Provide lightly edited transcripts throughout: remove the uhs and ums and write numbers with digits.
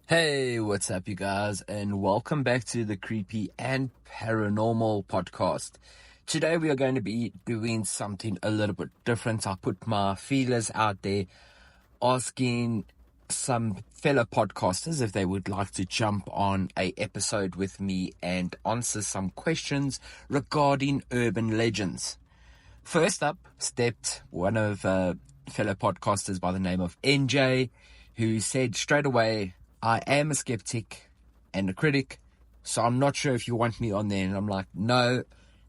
Hey, what's up, you guys, and welcome back to the Creepy and Paranormal podcast. Today we are going to be doing something a little bit different. I put my feelers out there asking some fellow podcasters if they would like to jump on a episode with me and answer some questions regarding urban legends. First up stepped one of fellow podcasters by the name of NJ, who said straight away, I am a skeptic and a critic, so I'm not sure if you want me on there. And I'm like, no,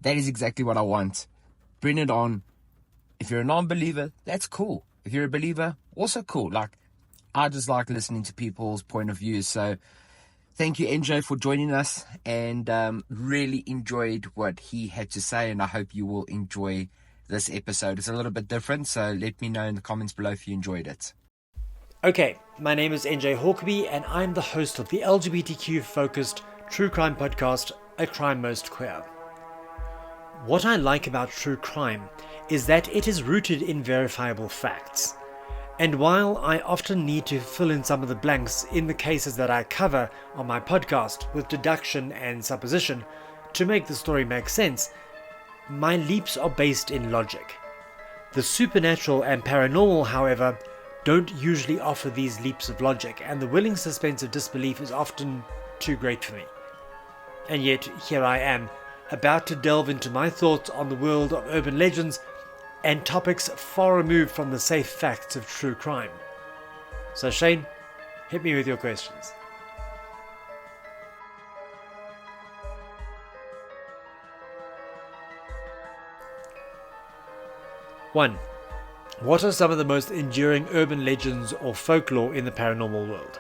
that is exactly what I want. Bring it on. If you're a non-believer, that's cool. If you're a believer, also cool. I just like listening to people's point of views. So thank you, NJ, for joining us, and really enjoyed what he had to say, and I hope you will enjoy this episode. It's a little bit different, so let me know in the comments below if you enjoyed it. Okay, my name is NJ Hawkeby, and I'm the host of the LGBTQ-focused true crime podcast, A Crime Most Queer. What I like about true crime is that it is rooted in verifiable facts. And while I often need to fill in some of the blanks in the cases that I cover on my podcast with deduction and supposition to make the story make sense, my leaps are based in logic. The supernatural and paranormal, however, don't usually offer these leaps of logic, and the willing suspense of disbelief is often too great for me. And yet, here I am, about to delve into my thoughts on the world of urban legends and topics far removed from the safe facts of true crime. So Shane, hit me with your questions. One. What are some of the most enduring urban legends or folklore in the paranormal world?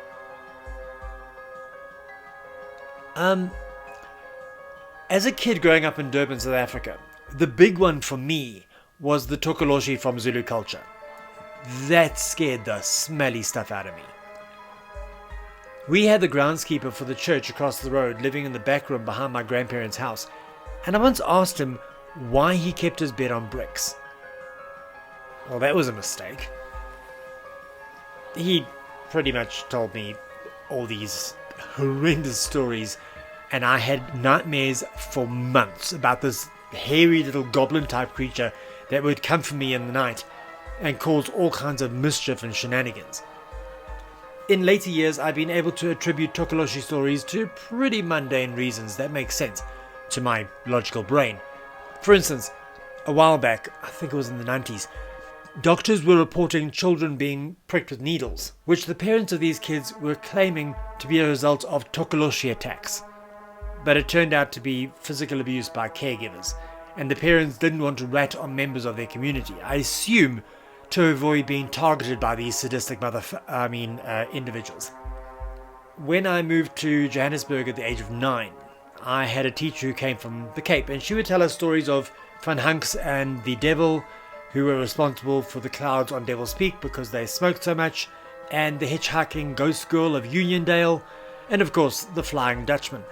As a kid growing up in Durban, South Africa, the big one for me was the Tokoloshi from Zulu culture. That scared the smelly stuff out of me. We had the groundskeeper for the church across the road living in the back room behind my grandparents' house, and I once asked him why he kept his bed on bricks. Well, that was a mistake. He pretty much told me all these horrendous stories, and I had nightmares for months about this hairy little goblin-type creature that would come for me in the night and cause all kinds of mischief and shenanigans. In later years, I've been able to attribute Tokoloshi stories to pretty mundane reasons that make sense to my logical brain. For instance, a while back, I think it was in the 90s, doctors were reporting children being pricked with needles, which the parents of these kids were claiming to be a result of Tokoloshi attacks. But it turned out to be physical abuse by caregivers, and the parents didn't want to rat on members of their community, I assume to avoid being targeted by these sadistic individuals. When I moved to Johannesburg at the age of 9, I had a teacher who came from the Cape, and she would tell us stories of Van Hunks and the devil, who were responsible for the clouds on Devil's Peak because they smoked so much, and the hitchhiking ghost girl of Uniondale, and of course the Flying Dutchman.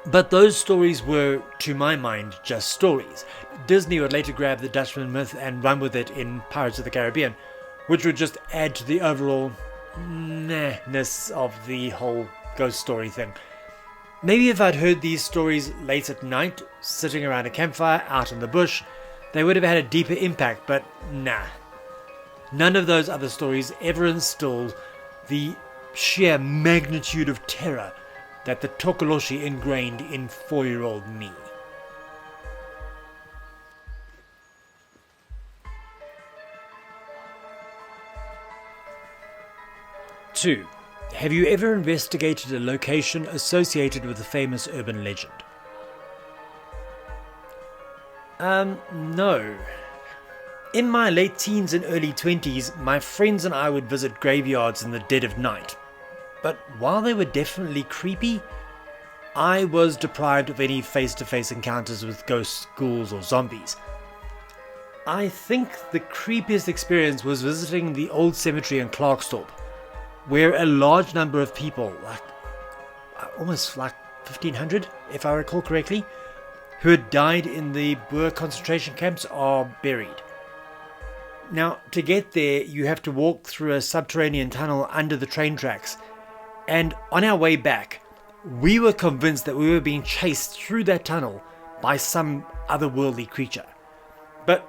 But those stories were, to my mind, just stories. Disney would later grab the Dutchman myth and run with it in Pirates of the Caribbean, which would just add to the overall nah-ness of the whole ghost story thing. Maybe if I'd heard these stories late at night, sitting around a campfire out in the bush, they would have had a deeper impact, but nah. None of those other stories ever instilled the sheer magnitude of terror that the Tokoloshi ingrained in 4-year-old me. Two. Have you ever investigated a location associated with a famous urban legend? No. In my late teens and early 20s, my friends and I would visit graveyards in the dead of night. But while they were definitely creepy, I was deprived of any face-to-face encounters with ghosts, ghouls, or zombies. I think the creepiest experience was visiting the old cemetery in Klerksdorp, where a large number of people, almost 1,500, if I recall correctly, who had died in the Boer concentration camps are buried. Now, to get there, you have to walk through a subterranean tunnel under the train tracks, And on our way back, we were convinced that we were being chased through that tunnel by some otherworldly creature. But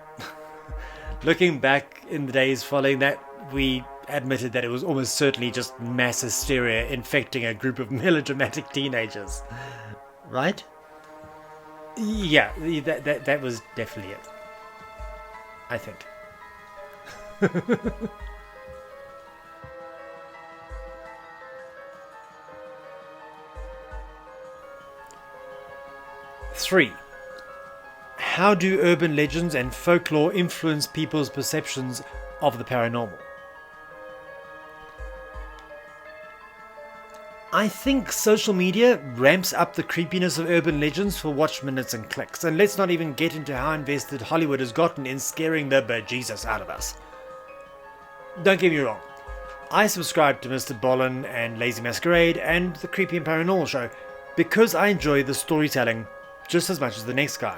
looking back in the days following that, we admitted that it was almost certainly just mass hysteria infecting a group of melodramatic teenagers. Right? Yeah, that was definitely it. I think. 3. How do urban legends and folklore influence people's perceptions of the paranormal? I think social media ramps up the creepiness of urban legends for watch minutes and clicks, and let's not even get into how invested Hollywood has gotten in scaring the bejesus out of us. Don't get me wrong, I subscribe to Mr. Bolin and Lazy Masquerade and the Creepy and Paranormal Show because I enjoy the storytelling just as much as the next guy.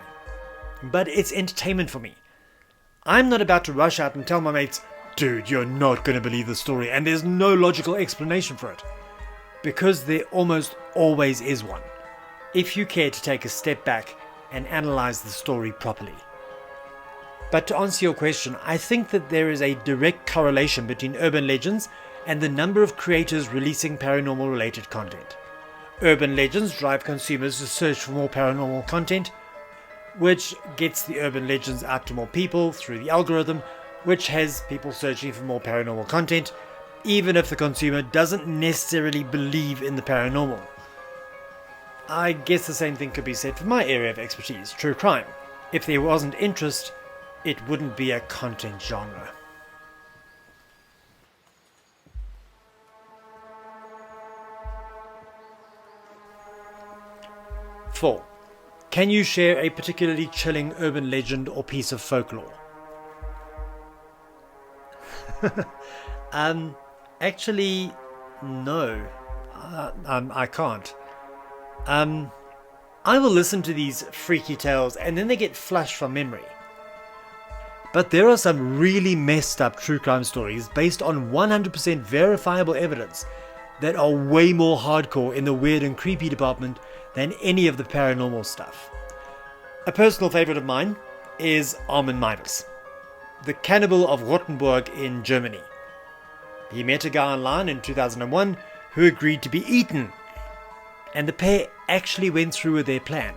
But it's entertainment for me. I'm not about to rush out and tell my mates, dude, you're not going to believe the story, and there's no logical explanation for it. Because there almost always is one, if you care to take a step back and analyze the story properly. But to answer your question, I think that there is a direct correlation between urban legends and the number of creators releasing paranormal related content. Urban legends drive consumers to search for more paranormal content, which gets the urban legends out to more people through the algorithm, which has people searching for more paranormal content, even if the consumer doesn't necessarily believe in the paranormal. I guess the same thing could be said for my area of expertise, true crime. If there wasn't interest, it wouldn't be a content genre. Four. Can you share a particularly chilling urban legend or piece of folklore? Actually, no. I can't. I will listen to these freaky tales and then they get flushed from memory. But there are some really messed up true crime stories based on 100% verifiable evidence that are way more hardcore in the weird and creepy department than any of the paranormal stuff. A personal favorite of mine is Armin Meiwes, the cannibal of Rothenburg in Germany. He met a guy online in 2001 who agreed to be eaten, and the pair actually went through with their plan.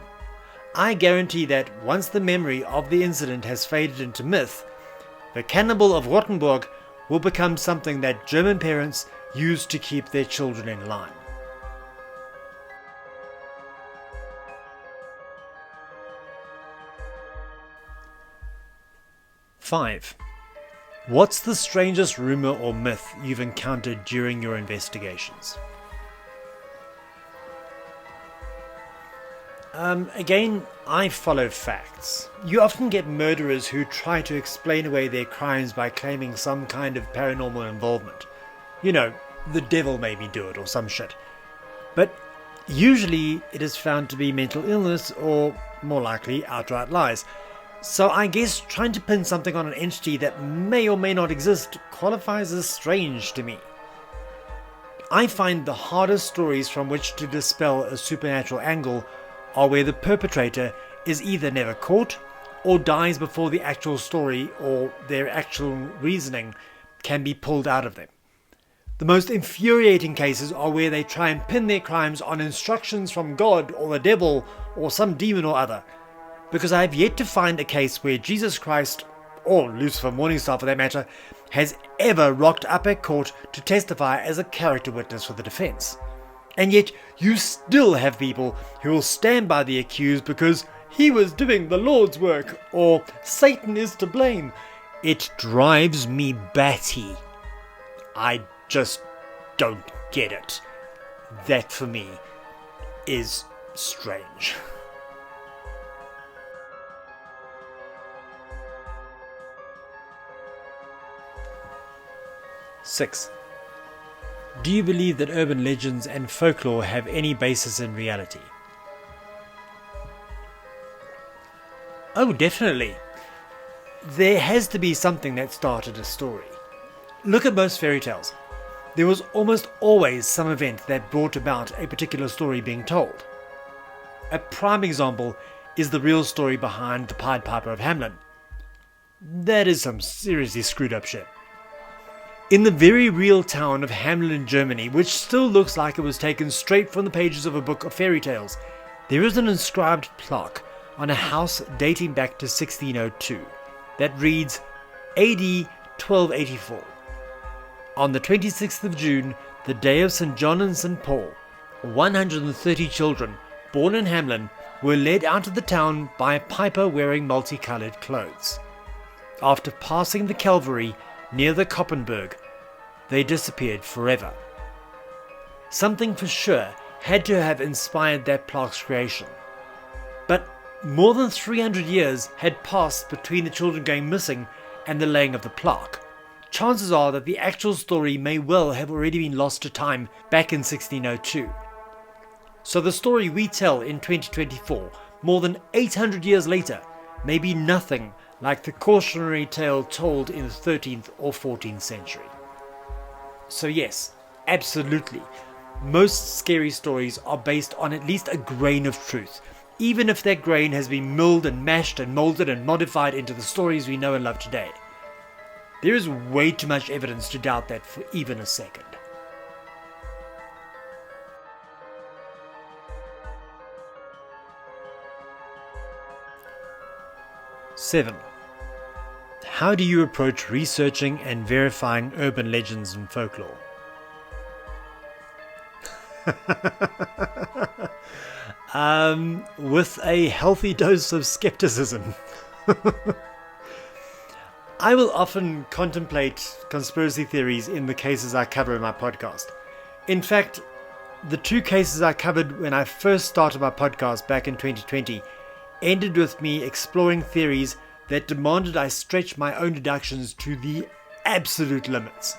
I guarantee that once the memory of the incident has faded into myth, the cannibal of Rothenburg will become something that German parents use to keep their children in line. Five. What's the strangest rumor or myth you've encountered during your investigations? Again, I follow facts. You often get murderers who try to explain away their crimes by claiming some kind of paranormal involvement. You know, the devil made me do it or some shit. But usually it is found to be mental illness or, more likely, outright lies. So I guess trying to pin something on an entity that may or may not exist qualifies as strange to me. I find the hardest stories from which to dispel a supernatural angle are where the perpetrator is either never caught or dies before the actual story or their actual reasoning can be pulled out of them. The most infuriating cases are where they try and pin their crimes on instructions from God or the devil or some demon or other. Because I have yet to find a case where Jesus Christ, or Lucifer Morningstar for that matter, has ever rocked up at court to testify as a character witness for the defense. And yet you still have people who will stand by the accused because he was doing the Lord's work, or Satan is to blame. It drives me batty. I just don't get it. That for me is strange. Six. Do you believe that urban legends and folklore have any basis in reality? Oh, definitely. There has to be something that started a story. Look at most fairy tales. there was almost always some event that brought about a particular story being told. A prime example is the real story behind the Pied Piper of Hamelin. That is some seriously screwed up shit. In the very real town of Hamelin, Germany, which still looks like it was taken straight from the pages of a book of fairy tales, there is an inscribed plaque on a house dating back to 1602 that reads AD 1284. On the 26th of June, the day of St. John and St. Paul, 130 children born in Hamelin were led out of the town by a piper wearing multicolored clothes. After passing the Calvary near the Koppenberg, they disappeared forever. Something for sure had to have inspired that plaque's creation. But more than 300 years had passed between the children going missing and the laying of the plaque. Chances are that the actual story may well have already been lost to time back in 1602. So the story we tell in 2024, more than 800 years later, may be nothing like the cautionary tale told in the 13th or 14th century. So yes, absolutely, most scary stories are based on at least a grain of truth, even if that grain has been milled and mashed and molded and modified into the stories we know and love today. There is way too much evidence to doubt that for even a second. Seven. How do you approach researching and verifying urban legends and folklore? With a healthy dose of skepticism. I will often contemplate conspiracy theories in the cases I cover in my podcast. In fact, the two cases I covered when I first started my podcast back in 2020 ended with me exploring theories that demanded I stretch my own deductions to the absolute limits.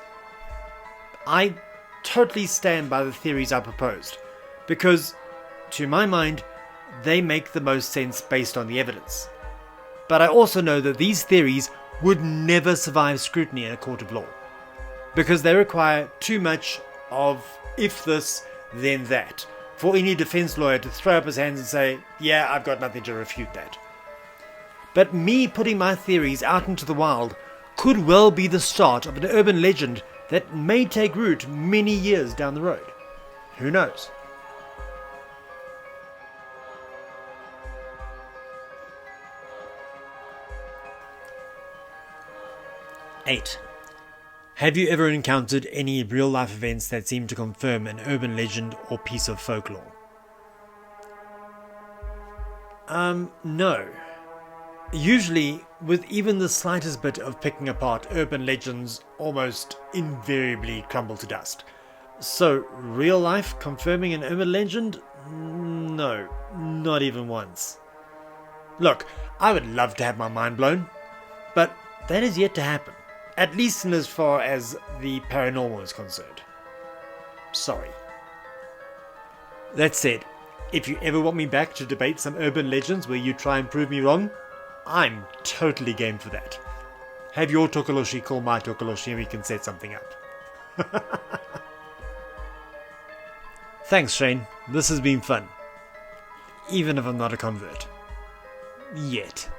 I totally stand by the theories I proposed, because, to my mind, they make the most sense based on the evidence. But I also know that these theories would never survive scrutiny in a court of law, because they require too much of if this, then that, for any defense lawyer to throw up his hands and say, yeah, I've got nothing to refute that. But me putting my theories out into the wild could well be the start of an urban legend that may take root many years down the road. Who knows? Eight. Have you ever encountered any real-life events that seem to confirm an urban legend or piece of folklore? No. Usually, with even the slightest bit of picking apart, urban legends almost invariably crumble to dust. So, real life confirming an urban legend? No, not even once. Look, I would love to have my mind blown, but that is yet to happen, at least in as far as the paranormal is concerned. Sorry. That said, if you ever want me back to debate some urban legends where you try and prove me wrong, I'm totally game for that. Have your Tokoloshi call my Tokoloshi and we can set something up. Thanks, Shane. This has been fun. Even if I'm not a convert. Yet.